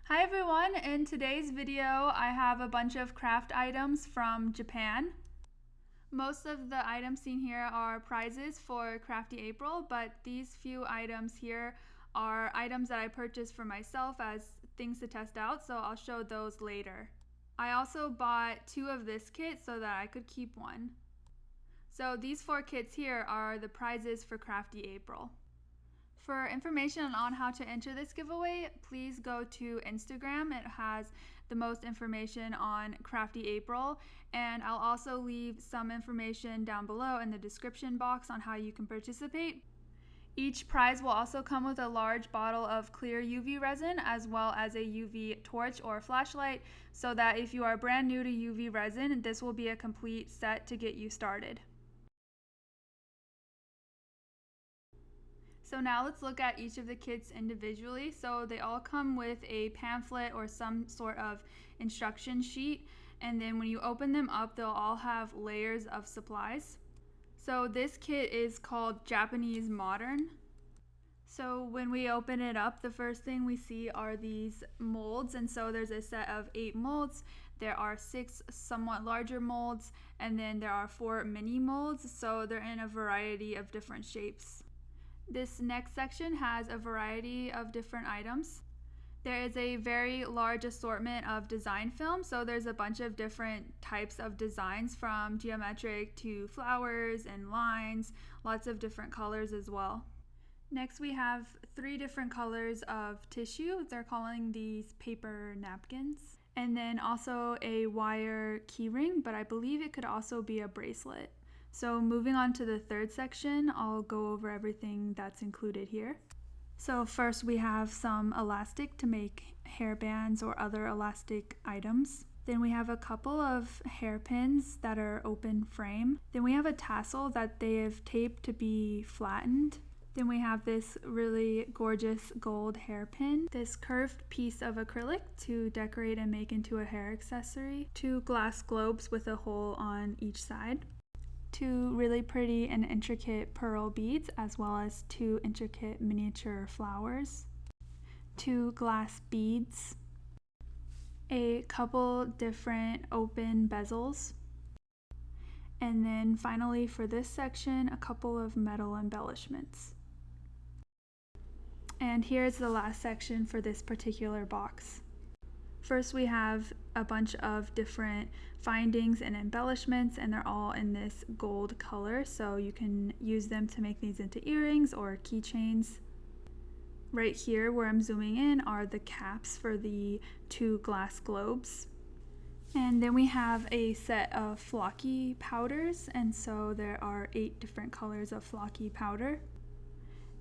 Hi everyone, in today's video I have a bunch of craft items from Japan. Most of the items seen here are prizes for Crafty April, but these few items here are items that I purchased for myself as things to test out, so I'll show those later. I also bought 2 of this kit so that I could keep one. So these 4 kits here are the prizes for Crafty April. For information on how to enter this giveaway, please go to Instagram. It has the most information on Crafty April, and I'll also leave some information down below in the description box on how you can participate. Each prize will also come with a large bottle of clear UV resin as well as a UV torch or flashlight, so that if you are brand new to UV resin, this will be a complete set to get you started. So now let's look at each of the kits individually. So they all come with a pamphlet or some sort of instruction sheet, and then when you open them up, they'll all have layers of supplies. So this kit is called Japanese Modern. So when we open it up, the first thing we see are these molds, and so there's a set of 8 molds. There are 6 somewhat larger molds, and then there are 4 mini molds, so they're in a variety of different shapes. This next section has a variety of different items. There is a very large assortment of design film, so there's a bunch of different types of designs from geometric to flowers and lines, lots of different colors as well. Next we have 3 different colors of tissue. They're calling these paper napkins. And then also a wire keyring, but I believe it could also be a bracelet. So moving on to the third section, I'll go over everything that's included here. So first we have some elastic to make hairbands or other elastic items. Then we have a couple of hairpins that are open frame. Then we have a tassel that they have taped to be flattened. Then we have this really gorgeous gold hairpin, this curved piece of acrylic to decorate and make into a hair accessory, 2 glass globes with a hole on each side, 2 really pretty and intricate pearl beads, as well as 2 intricate miniature flowers, 2 glass beads, a couple different open bezels, and then finally for this section, a couple of metal embellishments. And here's the last section for this particular box. First we have a bunch of different findings and embellishments, and they're all in this gold color, so you can use them to make these into earrings or keychains. Right here where I'm zooming in are the caps for the 2 glass globes. And then we have a set of flocky powders, and so there are 8 different colors of flocky powder.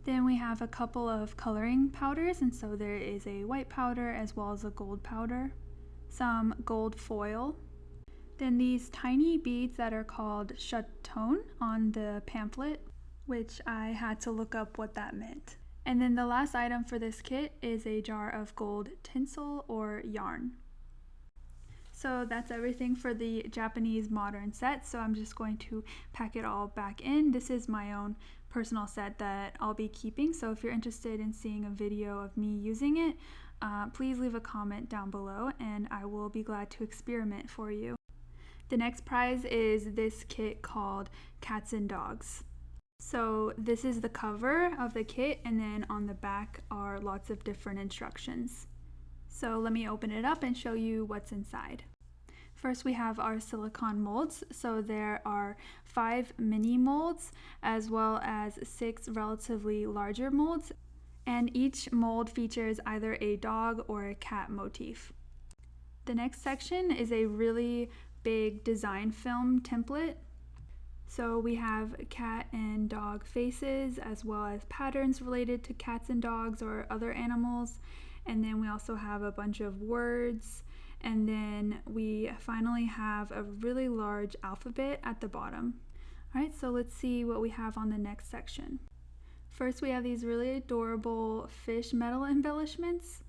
Then we have a couple of coloring powders, and so there is a white powder as well as a gold powder, some gold foil, then these tiny beads that are called chaton on the pamphlet, which I had to look up what that meant. And then the last item for this kit is a jar of gold tinsel or yarn. So that's everything for the Japanese Modern set, so I'm just going to pack it all back in. This is my own personal set that I'll be keeping, so if you're interested in seeing a video of me using it, please leave a comment down below and I will be glad to experiment for you. The next prize is this kit called Cats and Dogs. So this is the cover of the kit, and then on the back are lots of different instructions. So let me open it up and show you what's inside. First we have our silicone molds. So there are 5 mini molds as well as 6 relatively larger molds, and each mold features either a dog or a cat motif. The next section is a really big design film template. So we have cat and dog faces as well as patterns related to cats and dogs or other animals, and then we also have a bunch of words. And then we finally have a really large alphabet at the bottom. All right, so let's see what we have on the next section. First, we have these really adorable fish metal embellishments.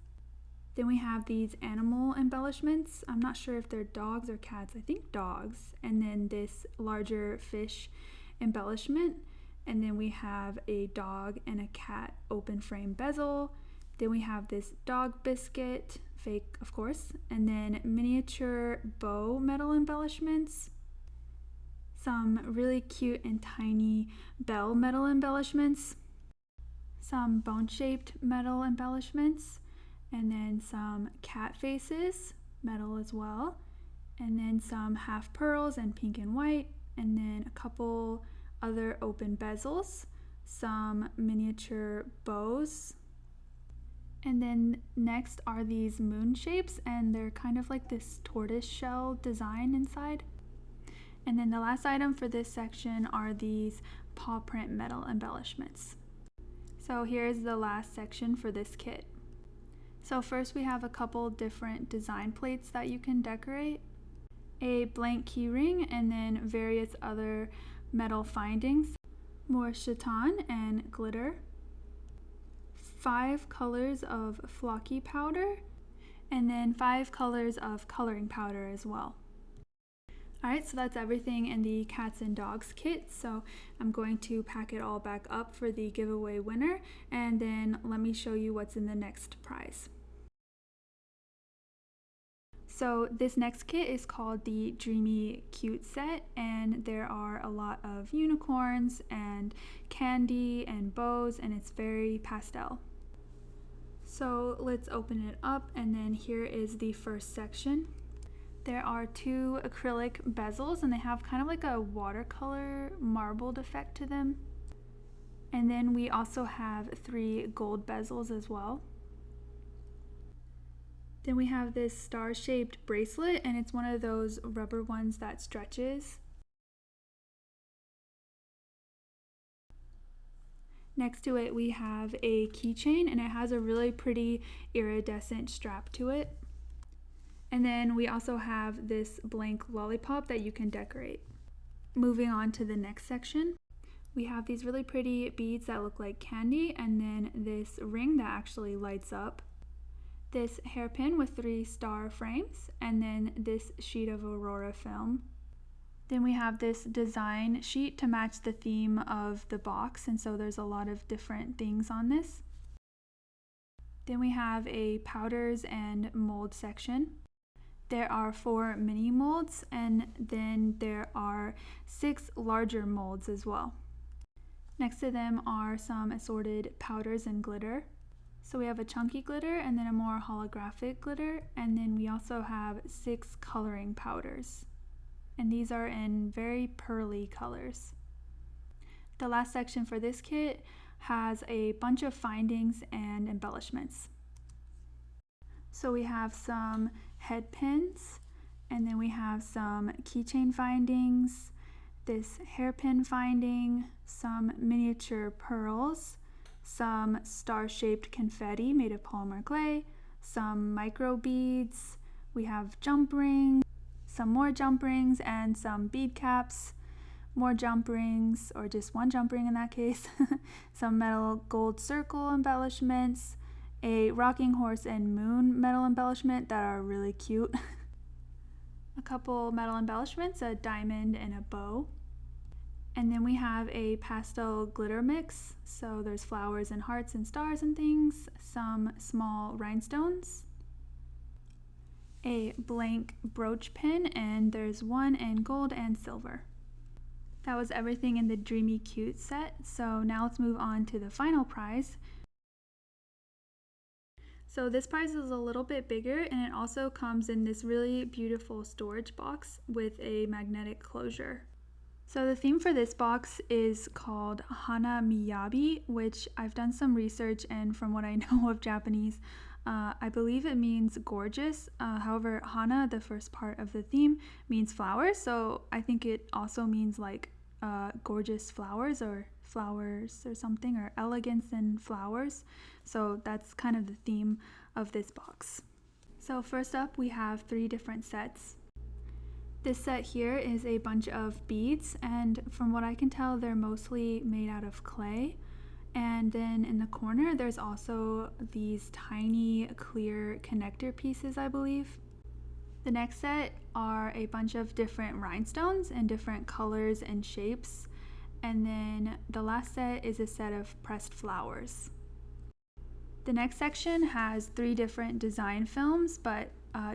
Then we have these animal embellishments. I'm not sure if they're dogs or cats, I think dogs. And then this larger fish embellishment. And then we have a dog and a cat open frame bezel. Then we have this dog biscuit fake of course, and then miniature bow metal embellishments, some really cute and tiny bell metal embellishments, some bone-shaped metal embellishments, and then some cat faces, metal as well, and then some half pearls and pink and white, and then a couple other open bezels, some miniature bows, and then next are these moon shapes, and they're kind of like this tortoise shell design inside. And then the last item for this section are these paw print metal embellishments. So here's the last section for this kit. So first we have a couple different design plates that you can decorate, a blank key ring, and then various other metal findings, more chiton and glitter, 5 colors of flocky powder, and then 5 colors of coloring powder as well. Alright, so that's everything in the cats and dogs kit. So I'm going to pack it all back up for the giveaway winner, and then let me show you what's in the next prize. So this next kit is called the Dreamy Cute set, and there are a lot of unicorns and candy and bows, and it's very pastel. So let's open it up, and then here is the first section. There are 2 acrylic bezels, and they have kind of like a watercolor marbled effect to them. And then we also have 3 gold bezels as well. Then we have this star-shaped bracelet, and it's one of those rubber ones that stretches. Next to it we have a keychain, and it has a really pretty iridescent strap to it. And then we also have this blank lollipop that you can decorate. Moving on to the next section, we have these really pretty beads that look like candy, and then this ring that actually lights up, this hairpin with 3 star frames, and then this sheet of Aurora film. Then we have this design sheet to match the theme of the box, and so there's a lot of different things on this. Then we have a powders and mold section. There are 4 mini molds, and then there are 6 larger molds as well. Next to them are some assorted powders and glitter. So we have a chunky glitter, and then a more holographic glitter, and then we also have 6 coloring powders. And these are in very pearly colors. The last section for this kit has a bunch of findings and embellishments. So we have some head pins, and then we have some keychain findings, this hairpin finding, some miniature pearls, some star-shaped confetti made of polymer clay, some micro beads, we have jump rings, some more jump rings, and some bead caps, more jump rings, or just 1 jump ring in that case, some metal gold circle embellishments, a rocking horse and moon metal embellishment that are really cute, a couple metal embellishments, a diamond and a bow, and then we have a pastel glitter mix, so there's flowers and hearts and stars and things, some small rhinestones, a blank brooch pin, and there's 1 in gold and silver. That was everything in the Dreamy Cute set, so now let's move on to the final prize. So this prize is a little bit bigger, and it also comes in this really beautiful storage box with a magnetic closure. So the theme for this box is called Hana Miyabi, which I've done some research, and from what I know of Japanese, I believe it means gorgeous. However, Hana, the first part of the theme, means flowers, so I think it also means like gorgeous flowers or something, or elegance in flowers. So that's kind of the theme of this box. So first up we have 3 different sets. This set here is a bunch of beads, and from what I can tell they're mostly made out of clay. And then in the corner there's also these tiny clear connector pieces, I believe. The next set are a bunch of different rhinestones in different colors and shapes. And then the last set is a set of pressed flowers. The next section has 3 different design films, but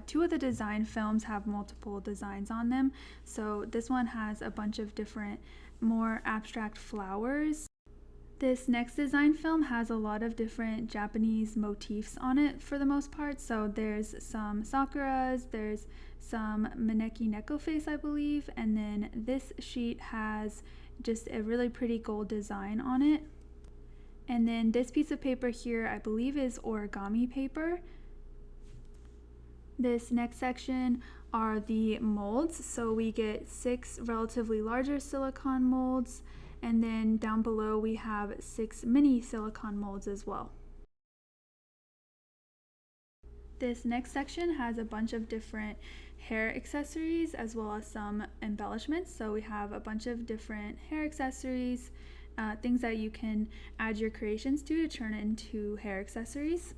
2 of the design films have multiple designs on them. So this one has a bunch of different, more abstract flowers. This next design film has a lot of different Japanese motifs on it for the most part. So there's some sakuras, there's some maneki neko face, I believe, and then this sheet has just a really pretty gold design on it. And then this piece of paper here, I believe, is origami paper. This next section are the molds. So we get 6 relatively larger silicone molds, and then down below we have 6 mini silicone molds as well. This next section has a bunch of different hair accessories as well as some embellishments. So we have a bunch of different hair accessories, things that you can add your creations to turn into hair accessories.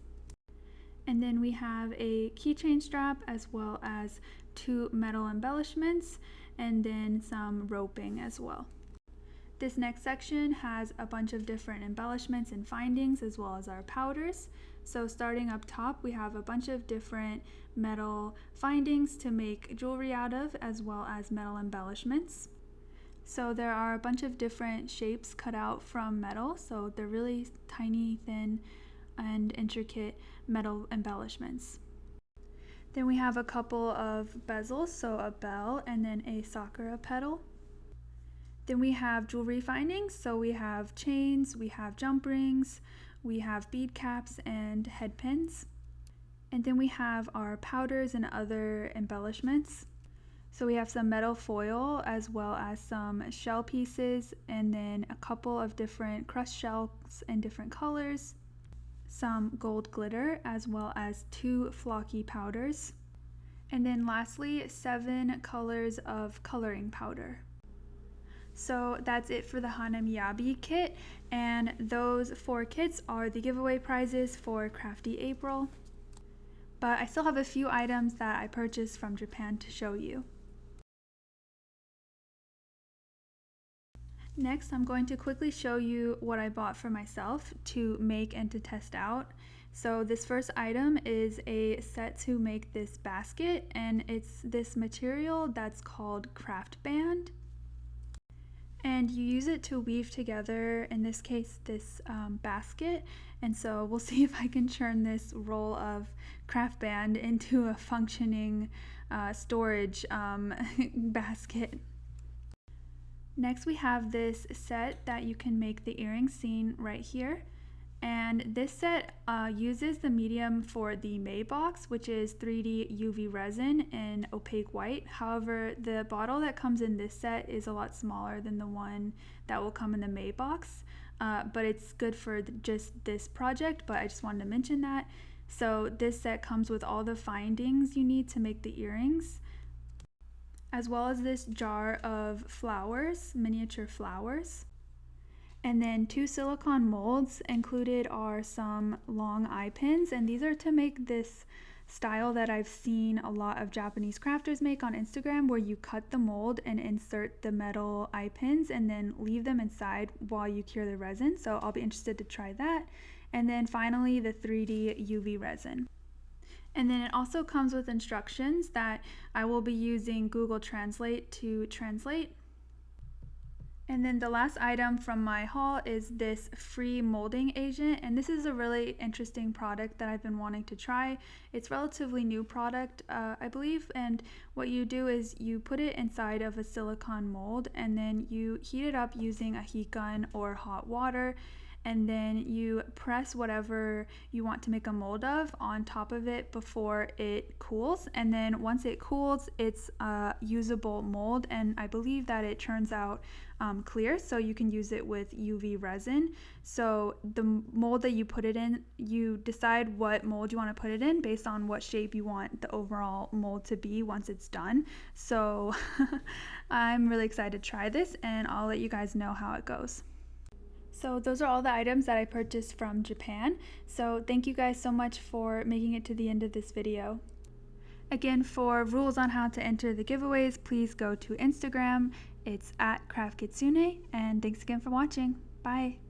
And then we have a keychain strap as well as 2 metal embellishments and then some roping as well. This next section has a bunch of different embellishments and findings as well as our powders. So starting up top, we have a bunch of different metal findings to make jewelry out of as well as metal embellishments. So there are a bunch of different shapes cut out from metal, so they're really tiny, thin, and intricate metal embellishments. Then we have a couple of bezels, so a bell and then a sakura petal. Then we have jewelry findings, so we have chains, we have jump rings, we have bead caps and head pins. And then we have our powders and other embellishments. So we have some metal foil as well as some shell pieces and then a couple of different crushed shells in different colors, some gold glitter as well as 2 flocky powders, and then lastly 7 colors of coloring powder. So that's it for the Hana Miyabi kit, and those 4 kits are the giveaway prizes for Crafty April. But I still have a few items that I purchased from Japan to show you. Next, I'm going to quickly show you what I bought for myself to make and to test out. So this first item is a set to make this basket, and it's this material that's called craft band. And you use it to weave together, in this case, this basket. And so we'll see if I can turn this roll of craft band into a functioning storage basket. Next, we have this set that you can make the earring seen right here. And this set uses the medium for the May box, which is 3D UV resin in opaque white. However, the bottle that comes in this set is a lot smaller than the one that will come in the May box, but it's good for just this project, but I just wanted to mention that. So this set comes with all the findings you need to make the earrings, as well as this jar of flowers, miniature flowers. And then 2 silicone molds. Included are some long eye pins, and these are to make this style that I've seen a lot of Japanese crafters make on Instagram, where you cut the mold and insert the metal eye pins and then leave them inside while you cure the resin. So I'll be interested to try that. And then finally the 3D UV resin. And then it also comes with instructions that I will be using Google Translate to translate. And then the last item from my haul is this free molding agent, and this is a really interesting product that I've been wanting to try. It's a relatively new product, I believe, and what you do is you put it inside of a silicone mold and then you heat it up using a heat gun or hot water, and then you press whatever you want to make a mold of on top of it before it cools, and then once it cools, it's a usable mold, and I believe that it turns out clear, so you can use it with UV resin. So the mold that you put it in, you decide what mold you want to put it in based on what shape you want the overall mold to be once it's done. So I'm really excited to try this, and I'll let you guys know how it goes. So those are all the items that I purchased from Japan. So thank you guys so much for making it to the end of this video. Again, for rules on how to enter the giveaways, please go to Instagram. It's @craftKitsune, and thanks again for watching. Bye!